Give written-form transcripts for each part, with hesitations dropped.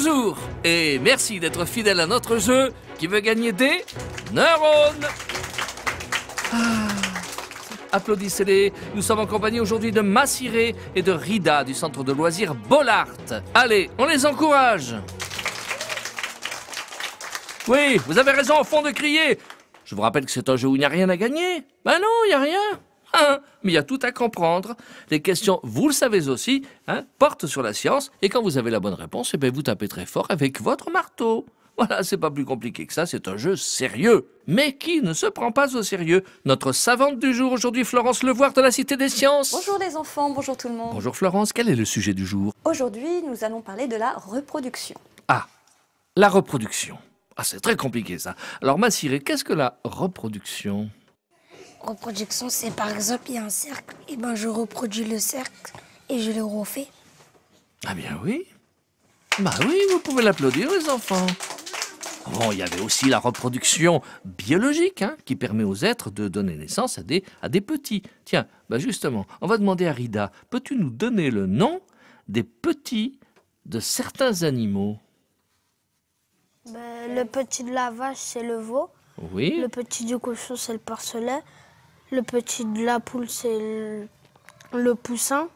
Bonjour et merci d'être fidèle à notre jeu qui veut gagner des neurones. Applaudissez-les, nous sommes en compagnie aujourd'hui de Massiré et de Rida du centre de loisirs Bollard. Allez, on les encourage. Oui, vous avez raison au fond de crier. Je vous rappelle que c'est un jeu où il n'y a rien à gagner. Ben non, il n'y a rien. Mais il y a tout à comprendre. Les questions, vous le savez aussi, portent sur la science. Et quand vous avez la bonne réponse, vous tapez très fort avec votre marteau. Voilà, c'est pas plus compliqué que ça, c'est un jeu sérieux. Mais qui ne se prend pas au sérieux? Notre savante du jour aujourd'hui, Florence Levoire de la Cité des Sciences. Bonjour les enfants, bonjour tout le monde. Bonjour Florence, quel est le sujet du jour? Aujourd'hui, nous allons parler de la reproduction. Ah, la reproduction. Ah, c'est très compliqué ça. Alors Massiré, qu'est-ce que la reproduction? Reproduction, c'est par exemple, il y a un cercle, et ben je reproduis le cercle et je le refais. Ah bien oui. Bah oui, vous pouvez l'applaudir les enfants. Bon, il y avait aussi la reproduction biologique, qui permet aux êtres de donner naissance à des petits. Tiens, justement, on va demander à Rida, peux-tu nous donner le nom des petits de certains animaux? Le petit de la vache, c'est le veau. Oui. Le petit du cochon, c'est le porcelet. Le petit de la poule, c'est le poussin.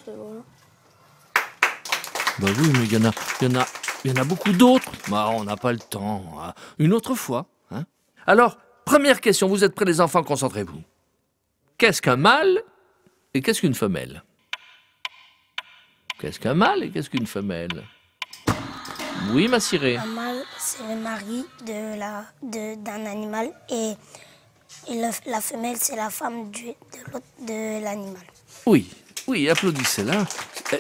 Voilà. Bah oui, mais il y en a beaucoup d'autres. Bah, on n'a pas le temps. Une autre fois. Alors, première question, vous êtes prêts les enfants, concentrez-vous. Qu'est-ce qu'un mâle et qu'est-ce qu'une femelle? Qu'est-ce qu'un mâle et qu'est-ce qu'une femelle? Oui, Massiré. Un mâle, c'est le mari d'un animal et la femelle, c'est la femme de l'animal. Oui, applaudissez-la.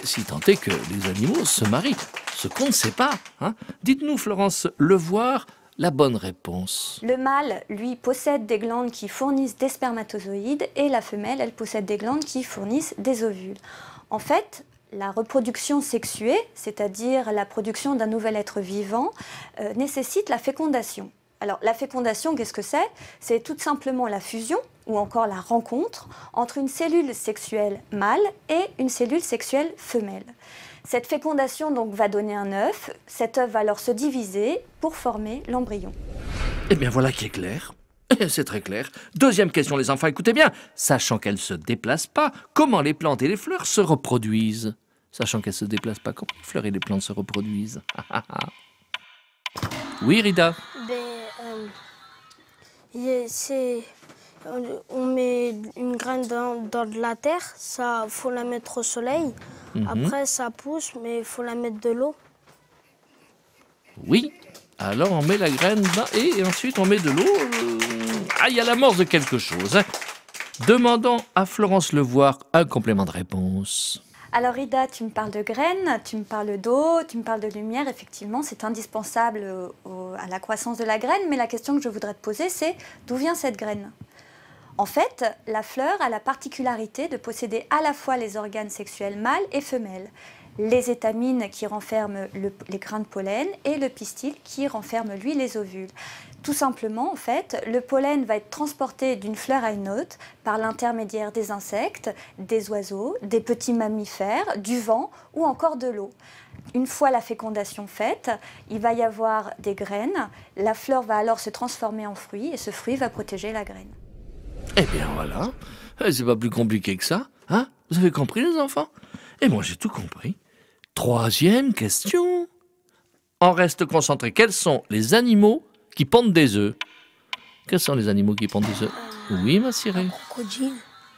Si tant est que les animaux se marient, ce qu'on ne sait pas. Dites-nous, Florence Levoire, la bonne réponse. Le mâle, lui, possède des glandes qui fournissent des spermatozoïdes et la femelle, elle possède des glandes qui fournissent des ovules. En fait, la reproduction sexuée, c'est-à-dire la production d'un nouvel être vivant, nécessite la fécondation. Alors, la fécondation, qu'est-ce que c'est? C'est tout simplement la fusion ou encore la rencontre entre une cellule sexuelle mâle et une cellule sexuelle femelle. Cette fécondation donc va donner un œuf. Cet œuf va alors se diviser pour former l'embryon. Eh bien, voilà qui est clair. C'est très clair. Deuxième question, les enfants, écoutez bien. Sachant qu'elles ne se déplacent pas, comment les plantes et les fleurs se reproduisent? Sachant qu'elles ne se déplacent pas, comment les fleurs et les plantes se reproduisent? Oui, Rida. On met une graine dans de la terre, ça faut la mettre au soleil. Après, ça pousse, mais il faut la mettre de l'eau. Oui. Alors, on met la graine et ensuite on met de l'eau. Il y a l'amorce de quelque chose. Demandons à Florence Levoire un complément de réponse. Alors Rida, tu me parles de graines, tu me parles d'eau, tu me parles de lumière. Effectivement, c'est indispensable à la croissance de la graine. Mais la question que je voudrais te poser, c'est d'où vient cette graine? En fait, la fleur a la particularité de posséder à la fois les organes sexuels mâles et femelles. Les étamines qui renferment les grains de pollen et le pistil qui renferme, lui, les ovules. Tout simplement, en fait, le pollen va être transporté d'une fleur à une autre par l'intermédiaire des insectes, des oiseaux, des petits mammifères, du vent ou encore de l'eau. Une fois la fécondation faite, il va y avoir des graines. La fleur va alors se transformer en fruit et ce fruit va protéger la graine. Eh bien voilà, c'est pas plus compliqué que ça. Vous avez compris les enfants? Et moi j'ai tout compris. Troisième question. On reste concentré. Quels sont les animaux qui pondent des œufs? Quels sont les animaux qui pondent des œufs? Oui, Massiré. Un crocodile.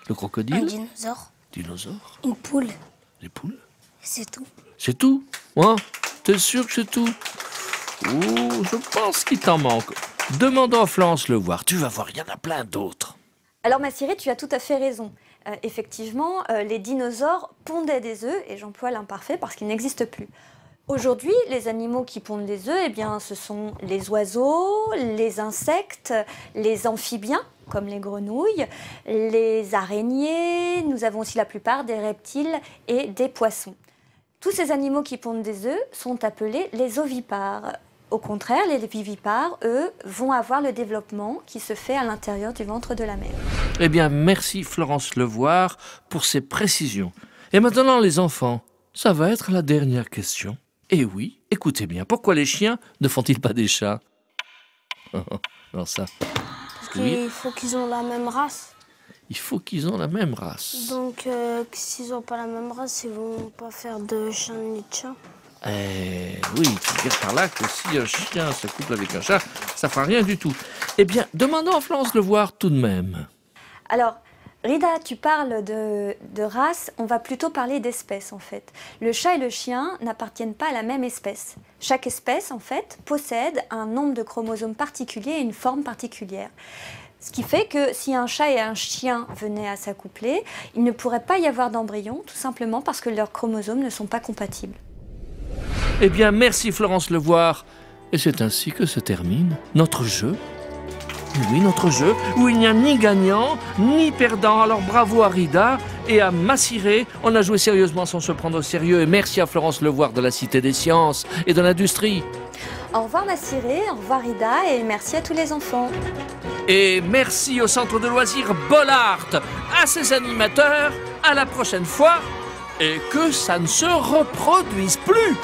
Le crocodile? Un dinosaure. Dinosaure? Une poule. Les poules? C'est tout. C'est tout? T'es sûr que c'est tout? Je pense qu'il t'en manque. Demandons à Florence Levoire. Tu vas voir, il y en a plein d'autres. Alors Massiré, tu as tout à fait raison. Effectivement, les dinosaures pondaient des œufs, et j'emploie l'imparfait parce qu'ils n'existent plus. Aujourd'hui, les animaux qui pondent des œufs, ce sont les oiseaux, les insectes, les amphibiens, comme les grenouilles, les araignées, nous avons aussi la plupart des reptiles et des poissons. Tous ces animaux qui pondent des œufs sont appelés les ovipares. Au contraire, les vivipares, eux, vont avoir le développement qui se fait à l'intérieur du ventre de la mère. Eh bien, merci Florence Levoire pour ces précisions. Et maintenant, les enfants, ça va être la dernière question. Et oui, écoutez bien, pourquoi les chiens ne font-ils pas des chats? Alors ça... Parce qu'il faut qu'ils ont la même race. Il faut qu'ils ont la même race. Donc, s'ils n'ont pas la même race, ils vont pas faire de chien ni de chat. Oui, tu veux dire par là que si un chien se couple avec un chat, ça fera rien du tout. Eh bien, demandons à Florence Levoire tout de même. Alors, Rida, tu parles de race, on va plutôt parler d'espèce en fait. Le chat et le chien n'appartiennent pas à la même espèce. Chaque espèce en fait possède un nombre de chromosomes particulier et une forme particulière. Ce qui fait que si un chat et un chien venaient à s'accoupler, il ne pourrait pas y avoir d'embryon, tout simplement parce que leurs chromosomes ne sont pas compatibles. Eh bien, merci Florence Levoire. Et c'est ainsi que se termine notre jeu. Oui, notre jeu, où il n'y a ni gagnant, ni perdant. Alors bravo à Rida et à Massiré. On a joué sérieusement sans se prendre au sérieux. Et merci à Florence Levoire de la Cité des Sciences et de l'Industrie. Au revoir Massiré, au revoir Rida et merci à tous les enfants. Et merci au Centre de loisirs Bollard, à ses animateurs. À la prochaine fois. Et que ça ne se reproduise plus.